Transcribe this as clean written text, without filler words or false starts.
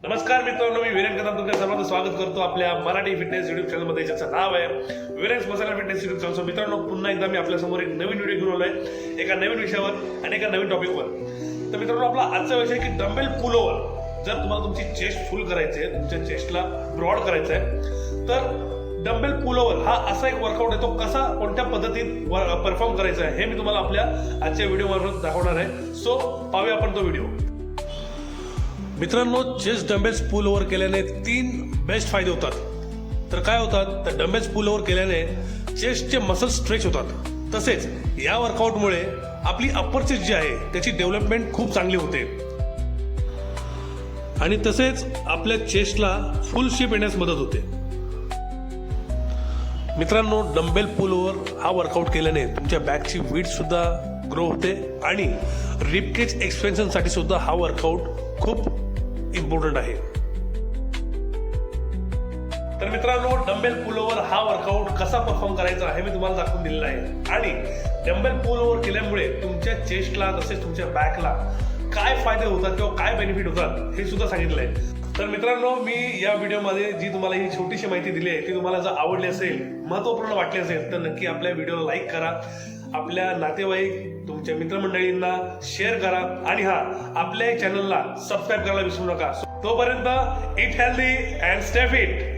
नमस्कार मित्रांनो, मी वीरेन कदम तुमच्या सर्वांचं स्वागत करतो आपल्या मराठी फिटनेस युट्यूब चॅनलमध्ये, ज्याचं नाव आहे वीरेन्स मसाला फिटनेस युट्यूब चॅनल. मित्रांनो, पुन्हा एकदा मी आपल्यासमोर एक नवीन व्हिडिओ घेऊन आलोय एका नवीन विषयावर आणि एका नवीन टॉपिकवर. तर मित्रांनो, आपला आजचा विषय की डंबेल पुल ओव्हर. जर तुम्हाला तुमची चेस्ट फुल करायची आहे, तुमच्या चेस्टला ब्रॉड करायचं आहे, तर डंबेल पुल ओव्हर हा असा एक वर्कआउट आहे. तो कसा कोणत्या पद्धतीत परफॉर्म करायचा आहे हे मी तुम्हाला आपल्या आजच्या व्हिडिओवर दाखवणार आहे. सो पाहूया आपण तो व्हिडिओ. मित्रांनो, चेस्ट डंबेल्स पुल ओव्हर केल्याने 3 बेस्ट फायदे होतात. तर काय होतात, तर डंबेल्स पुल ओव्हर केल्याने चेस्टचे मसल स्ट्रेच होतात. तसेच या वर्कआउटमुळे आपली अप्पर चेस्ट जी आहे त्याची डेव्हलपमेंट खूप चांगली होते आणि तसेच आपल्या चेस्टला फुल शेप येण्यास मदत होते. मित्रांनो, डंबेल पुल ओव्हर हा वर्कआउट केल्याने तुमच्या बॅकची विड्थ सुद्धा ग्रो होते आणि रिबकेज एक्सपेन्शन साठी सुद्धा हा वर्कआउट खूप इम्पॉर्टंट आहे. तर मित्रांनो, डंबेल पुल ओव्हर हा वर्कआउट कसा परफॉर्म करायचा हे मी तुम्हाला दाखवून दिलेला आहे आणि डंबेल पुल ओव्हर केल्यामुळे तुमच्या चेस्टला तसेच तुमच्या बॅकला काय फायदे होतात किंवा काय बेनिफिट होतात हे सुद्धा सांगितलं आहे. तर मित्रांनो, मी या व्हिडिओमध्ये जी तुम्हाला ही छोटीशी माहिती दिली आहे ती तुम्हाला जर आवडली असेल, महत्त्वपूर्ण वाटली असेल, तर नक्की आपल्या व्हिडिओला लाईक करा, आपल्या नातेवाईक तुमच्या मित्रमंडळींना शेअर करा आणि आपल्या चॅनलला सबस्क्राईब करायला विसरू नका. तोपर्यंत it healthy and stay fit.